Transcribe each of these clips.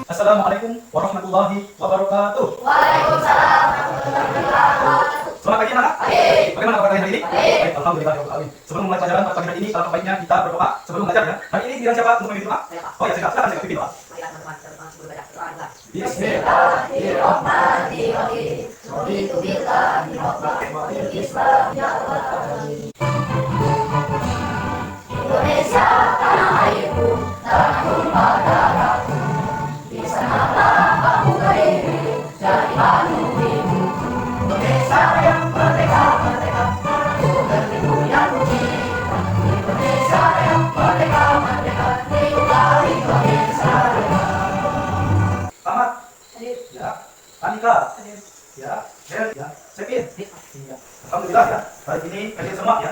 Assalamualaikum warahmatullahi wabarakatuh. Waalaikumsalam warahmatullahi wabarakatuh. Selamat pagi anak. Bagaimana kabar kalian hari ini? Baik. Alhamdulillah. Sebelum mulai pelajaran pagi hari ini, alangkah baiknya kita berdoa sebelum belajar ya. Hari ini giliran siapa untuk memimpin doa? Oh ya, silakan saya pimpin doa. Bismillahirrahmanirrahim. Raditu billahi rabban wa bil Islam ya rabbal alamin. Indonesia tanah airku, tanah tumpah darahku. Di sanalah aku berdiri, jadi manusiaku. Indonesia yang merdeka, merdeka, tanahku berlimpah yang kucinta. Indonesia yang merdeka, merdeka, hiduplah Indonesia. Selamat. Ya. Anika. Ya. Hel. Ya. Sepin. Ya. Alhamdulillah ya. Hari ini kalian semua ya.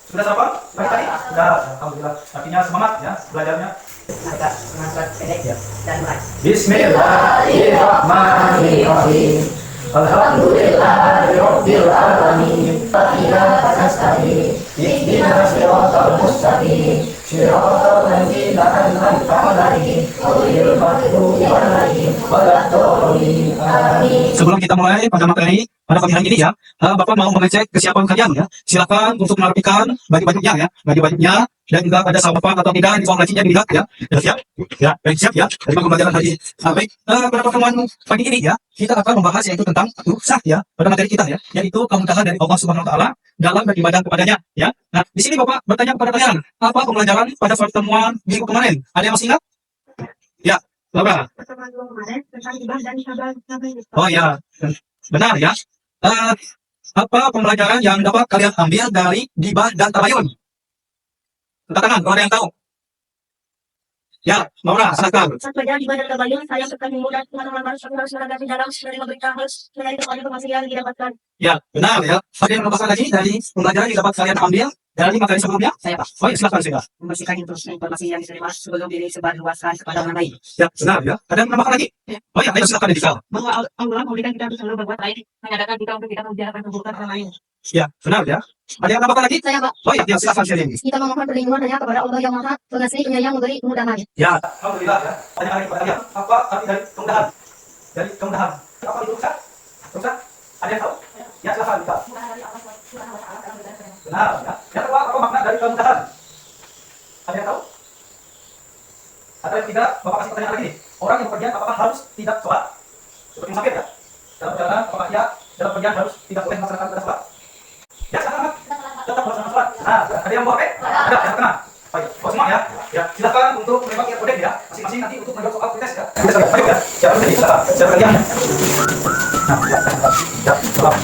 Sudah sarapan pagi tadi? Sudah. Alhamdulillah. Artinya semangat ya belajarnya. Agak mengajar pendek ya dan mulai. Bismillahirrahmanirrahim. Alhamdulillahirabbil alamin. Iyyaka nasta'in. Ihdinas siratal mustaqim. Siratal ladzina an'amta 'alaihim ghairil maghdubi 'alaihim waladdallin. Amin. Sebelum kita mulai pada materi pada pagi hari ini ya, Bapak mau mengecek kesiapan kalian ya. Silakan untuk merapikan baju-bajunya ya, baju-bajunya dan juga ada salpan atau tidak di bawah lacinya dilihat ya. Sudah siap? Ya, baik siap ya. Dari pembelajaran hari ini. Baik, pada pertemuan pagi ini ya, kita akan membahas yaitu tentang rukhsah ya pada materi kita ya, yaitu kemudahan dari Allah Subhanahu wa taala dalam beribadah kepadanya ya. Nah, di sini Bapak bertanya kepada kalian, apa pembelajaran pada pertemuan minggu kemarin? Ada yang masih ingat? Ya, Laura. Pertemuan kemarin tentang hibah dan sabar. Oh ya, benar ya. Apa pembelajaran yang dapat kalian ambil dari gibah dan tabayun? Angkat tangan, kalau ada yang tahu. Ya, Laura, silakan. Saat belajar hibah dan tabayun, saya bertemu dan teman-teman harus menanggapi dalam menerima berita, harus mencari informasi yang didapatkan. Ya, benar ya. Ada yang menambahkan lagi dari pembelajaran yang dapat kalian ambil dari materi sebelumnya? Saya Pak, Oh ya, silakan sudah. membersihkan informasi yang diterima sebelum disebarluaskan kepada orang lain. Ya, benar ya. Ada yang menambahkan lagi? Oh ya, ayo silakan Dikal. Bahwa Allah memberikan kita untuk selalu berbuat baik, mengadakan kita untuk kita menjalankan keburukan orang lain. Ya, benar ya. Ada yang menambahkan lagi? Saya Pak, Oh ya, silakan sharing. kita memohon perlindungan hanya kepada Allah yang Maha Pengasih, yang memberi kemudahan. Ya, alhamdulillah ya. Tanya lagi kepada kalian, apa arti dari kemudahan? Dari kemudahan. Apa itu rukhsah? Rukhsah? Ada yang tahu? Ya, silakan Dikal. Benar ya. Yang kedua, apa makna dari kemudahan? Ada yang tahu? Atau yang tidak, Bapak kasih pertanyaan lagi nih. Orang yang bepergian apakah harus tidak sholat? Seperti musafir ya. Dalam perjalanan, apakah dia dalam pergian harus tidak boleh melaksanakan ibadah sholat? Ya, silakan. Tetap melaksanakan sholat. Nah, ada yang bawa Ada, ya, tenang. Baik, bawa semua ya. Ya, silakan untuk menembak QR code ya. Masing-masing nanti untuk menjawab soal tes ya. Kita silakan. Ayo ya. Siapa tadi? Silakan. Siapa kalian? Nah, ya, ya, salam.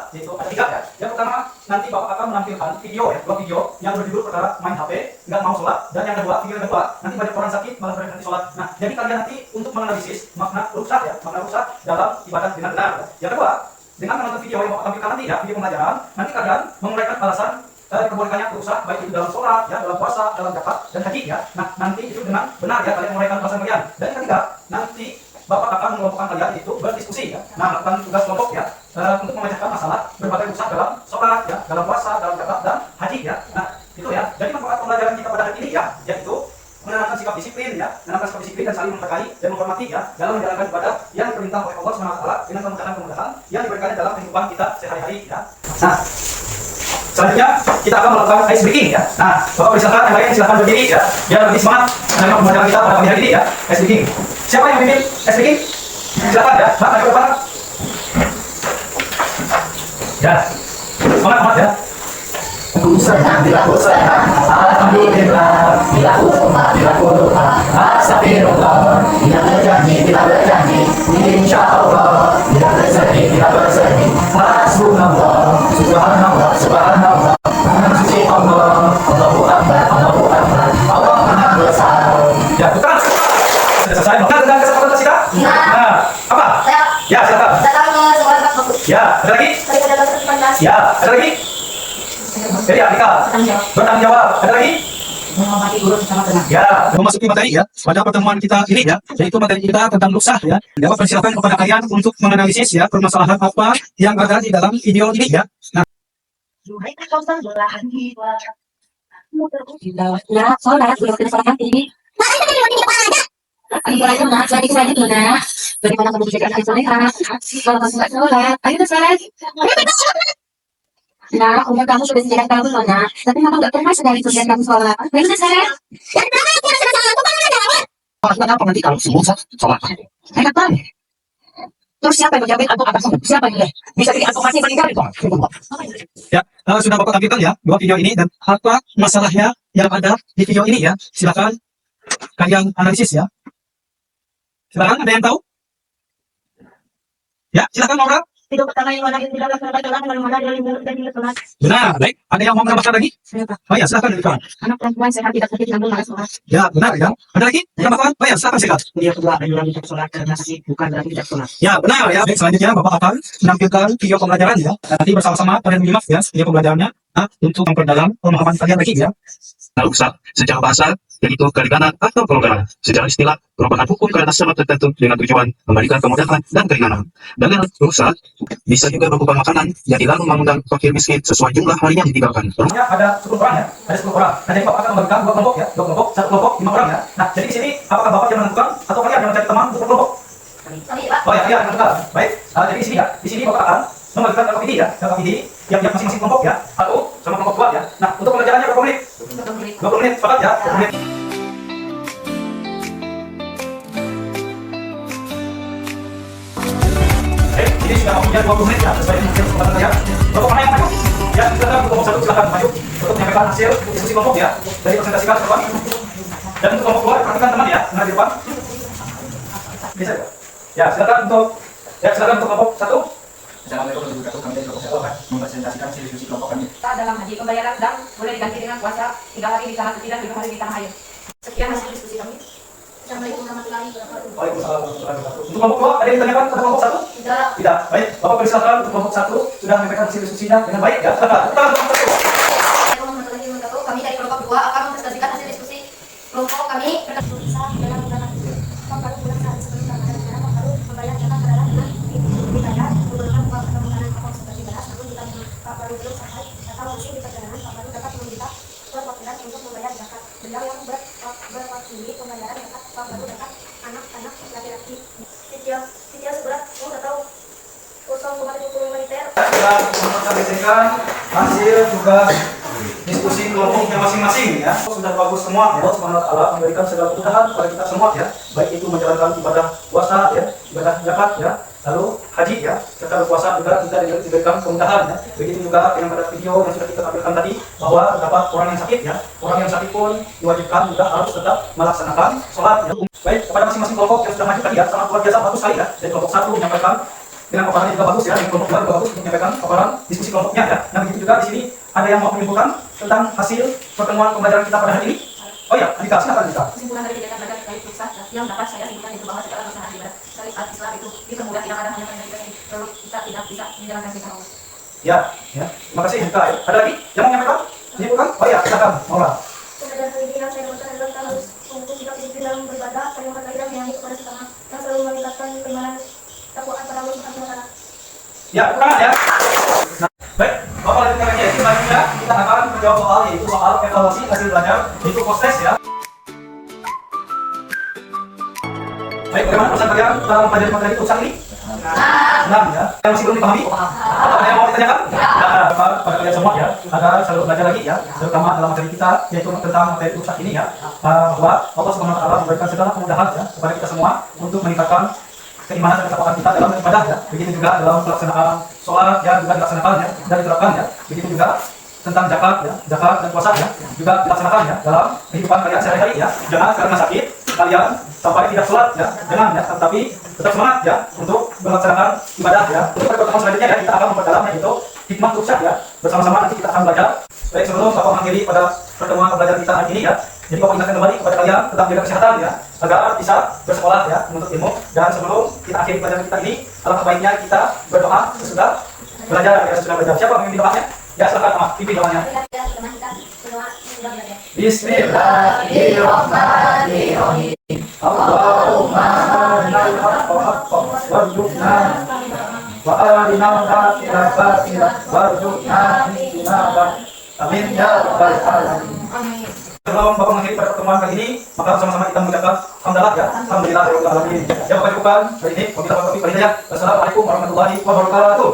Yaitu ada tiga ya. Yang pertama nanti Bapak akan menampilkan video ya, dua video yang berjudul perkara main HP, nggak mau sholat, dan yang kedua video kedua nanti banyak orang sakit malah berhenti sholat. Nah, jadi kalian nanti untuk menganalisis makna rukhsah ya, makna rukhsah dalam ibadah dengan benar. Yang kedua, dengan menonton video yang Bapak tampilkan nanti ya, video pembelajaran, nanti kalian menguraikan alasan diperbolehkannya rukhsah baik itu dalam sholat ya, dalam puasa, dalam zakat dan haji ya. Nah, nanti itu dengan benar ya kalian menguraikan alasan kalian. Dan yang ketiga, nanti Bapak akan mengelompokkan kalian itu berdiskusi ya. Nah, melakukan tugas kelompok ya untuk memecahkan masalah berbagai rukhsah dalam sholat ya, dalam puasa, dalam zakat dan haji ya. Nah, itu ya. Jadi manfaat pembelajaran kita pada hari ini ya, yaitu menanamkan sikap disiplin ya, menanamkan sikap disiplin dan saling menghargai dan menghormati ya dalam menjalankan ibadah yang diperintah oleh Allah Subhanahu wa taala dengan kemudahan-kemudahan yang diberikannya dalam kehidupan kita sehari-hari ya. Nah, selanjutnya kita akan melakukan ice breaking ya. Nah, Bapak silakan yang lain silakan berdiri ya, biar lebih semangat dalam pembelajaran kita pada pagi hari ini ya. Ice breaking. Siapa yang memimpin ice breaking? Silakan ya. Pak, ada depan. Ya. Semangat ya. Usaha bila usaha, alhamdulillah, bila usaha bila usaha, astagfirullah, bila berjanji bila berjanji, insya Allah, bila bersedih bila bersedih, hasbunallah, subhanallah, subhanallah, suci Allah, Allahu Akbar, Allahu Akbar, Allah Maha Besar. Ya, bukan. Sudah selesai. Nah, tentang kesempatan kita. Nah, apa? Ya, silakan. Datang ke sekolah bagus. Ya, ada lagi? Daripada Ya, ada lagi? Jadi Andika, bertanggung jawab. Ada lagi? Menghormati guru bersama tenang. Ya, memasuki materi ya pada pertemuan kita ini ya, yaitu materi kita tentang ruksah ya. Dapat persilakan kepada kalian untuk menganalisis ya permasalahan apa yang ada di dalam video ini ya. Nah, Duhai kau sang belahan jiwa. Nah, sholat, udah waktu sholat ini. Ayo aja nak, saya itu nak. Bagaimana kamu bisa jadi soleha? Kalau kamu nggak sholat, ayo tuh sholat. Nah, umur kamu sudah sejarah tahun loh nak. Tapi mama nggak pernah sekali tuh lihat kamu sholat. Ayo tuh sholat. Kenapa nanti kalau semua sholat? Kenapa? Terus siapa yang menjamin antum akan sembuh? Siapa yang bisa jadi antum masih meninggal itu? ya sudah Bapak tampilkan ya dua video ini dan apa masalahnya yang ada di video ini ya. Silakan kalian analisis ya. Silakan, ada yang tahu? Ya, silakan Maura. Video pertama yang mana yang tidak laksanakan sholat, yang mana dari mulut dan hingga sholat. Benar, baik. Ada yang mau menambahkan lagi? Oh ya, silakan Rifan. Anak perempuan sehat tidak sakit namun malas sholat. Ya, benar ya. Ada lagi? Tambahkan? Oh ya, silakan silakan. Dia kedua anjuran untuk sholat karena sakit bukan berarti tidak sholat. Ya, benar ya. Baik, selanjutnya Bapak akan menampilkan video pembelajaran ya. Nanti bersama-sama kalian menyimak ya video pembelajarannya untuk memperdalam pemahaman kalian lagi ya. Ruksah secara bahasa yaitu keringanan atau pelonggaran. Secara istilah perubahan hukum karena sebab tertentu dengan tujuan memberikan kemudahan dan keringanan. Dengan ruksah bisa juga berupa makanan yang dilarang mengundang fakir miskin sesuai jumlah hari yang ditinggalkan. Sebenarnya ada 10 orang ya, ada 10 orang. Nah, jadi Bapak akan membagikan dua kelompok ya, dua kelompok, satu kelompok 5 orang ya. Nah, jadi di sini apakah Bapak yang menentukan atau kalian yang mencari teman untuk kelompok? Oh ya, yang menentukan. Baik. Jadi di sini ya, di sini Bapak akan membagikan kakak PD ya, kakak PD yang masing-masing kelompok ya, satu sama kelompok dua ya. Nah, untuk pembelajarannya berapa menit? 20 menit, sepakat ya? 20 menit. Ini sudah waktunya 20 menit ya, sesuai dengan kesempatan saya. Kelompok mana yang maju? Ya, silakan untuk kelompok satu silakan maju untuk menyampaikan hasil diskusi kelompok ya. Dari presentasikan ke depan. Dan untuk kelompok dua perhatikan teman ya, di depan. Bisa ya? Ya, silakan untuk kelompok satu. Assalamualaikum warahmatullahi wabarakatuh. Kami dari kelompok 1 akan mempresentasikan hasil diskusi kelompok kami. Kita dalam haji pembayaran sedang boleh diganti dengan puasa 3 hari di tanah suci dan 5 hari di tanah air. Sekian hasil diskusi kami. Assalamualaikum warahmatullahi wabarakatuh. Waalaikumsalam warahmatullahi wabarakatuh. Untuk kelompok dua, ada yang ditanyakan kepada kelompok satu? Tidak. Tidak. Baik, Bapak persilakan untuk kelompok satu sudah menyampaikan hasil diskusinya dengan baik ya. Silakan. Kelompok satu. Assalamualaikum warahmatullahi wabarakatuh. Kami dari kelompok 2 akan mempresentasikan hasil diskusi kelompok kami. Bisa dalam bulan baru bulan sehari sebelum Ramadan karena baru membayar zakat adalah bulan dibayar menggunakan uang atau makanan pokok seperti beras, namun jika baru belum sampai atau masih di perjalanan baru dapat meminta perwakilan untuk membayar zakat. Beliau yang berwakili pembayaran zakat baru dapat anak-anak laki-laki cicil seberat atau 0,75 liter. Kita mempresentasikan hasil juga diskusi kelompoknya masing-masing ya. Sudah bagus semua ya. Allah Subhanahu wa taala memberikan segala kemudahan kepada kita semua ya. Baik itu menjalankan ibadah puasa ya, ibadah zakat ya, lalu haji ya, serta berpuasa juga kita diberikan kemudahan ya. Begitu juga yang pada video yang sudah kita tampilkan tadi bahwa terdapat orang yang sakit ya. Orang yang sakit pun diwajibkan juga harus tetap melaksanakan sholat ya. Baik, kepada masing-masing kelompok yang sudah maju tadi ya, sangat luar biasa bagus sekali ya. Dari kelompok satu menyampaikan dengan paparannya juga bagus ya, yang kelompok dua juga bagus untuk menyampaikan paparan diskusi kelompoknya ya. Nah, begitu juga di sini ada yang mau menyimpulkan tentang hasil pertemuan pembelajaran kita pada hari ini. Oh ya, Andika, silakan Andika. Kesimpulan dari kegiatan belajar terkait ruksah yang dapat saya simpulkan itu bahwa segala usaha ibadah syariat Islam itu dipermudah, tidak ada hanya pada kita ini, lalu kita tidak bisa menjalankan perintah Allah. Ya, terima kasih Andika ya. Ada lagi yang mau menyampaikan? Menyimpulkan? Oh ya, silakan Maura. Pembelajaran kali ini yang saya dapatkan adalah kita harus untuk sikap disiplin dalam beribadah, saling menghargai dan menyayangi kepada sesama, dan selalu meningkatkan keimanan takwa kepada Allah Subhanahu wa taala. Ya, bukan ya. Nah, baik, Bapak lanjutkan lagi ya. Selanjutnya kita akan menjawab soal yaitu soal evaluasi hasil belajar yaitu post test ya. Baik, bagaimana pesan kalian dalam mempelajari materi urusan ini? Senang ya. Yang masih belum dipahami? Atau ada yang mau ditanyakan? Ya, pada kalian semua ya, agar selalu belajar lagi ya, terutama dalam materi kita yaitu tentang materi urusan ini ya, bahwa Allah Subhanahu wa taala memberikan segala kemudahan ya kepada kita semua untuk meningkatkan keimanan dan ketakwaan kita dalam beribadah ya. Begitu juga dalam pelaksanaan sholat ya juga dilaksanakan ya dan diterapkan ya. Begitu juga tentang zakat ya, zakat dan puasa ya juga dilaksanakan ya dalam kehidupan kalian sehari-hari ya. Jangan karena sakit kalian sampai tidak sholat ya, jangan ya, tetapi tetap semangat ya untuk melaksanakan ibadah ya. Untuk pertemuan selanjutnya ya kita akan memperdalam yaitu hikmah ruksah ya. Bersama-sama nanti kita akan belajar. Baik, sebelum Bapak mengakhiri pada pertemuan pembelajaran kita hari ini ya, jadi Bapak ingatkan kembali kepada kalian tetap jaga kesehatan ya, agar bisa bersekolah ya, menuntut ilmu. Dan sebelum kita akhiri pelajaran kita ini, alangkah baiknya kita berdoa sesudah belajar, kita sudah belajar. Siapa yang doanya? Ya, silakan Mas, pimpin doanya. Kita teman kita berdoa sudah belajar. Bismillahirrahmanirrahim. Allahumma arinal haqqa haqqan warzuqna wa arinal batila batila warzuqna ijtinabah. Amin ya rabbal alamin. Sebelum Bapak mengakhiri pada pertemuan kali ini, maka sama-sama kita mengucapkan hamdalah ya, alhamdulillah rabbil alamin. Ya Bapak cukupkan hari ini, wabillahi taufiq wal hidayah. Wassalamualaikum warahmatullahi wabarakatuh.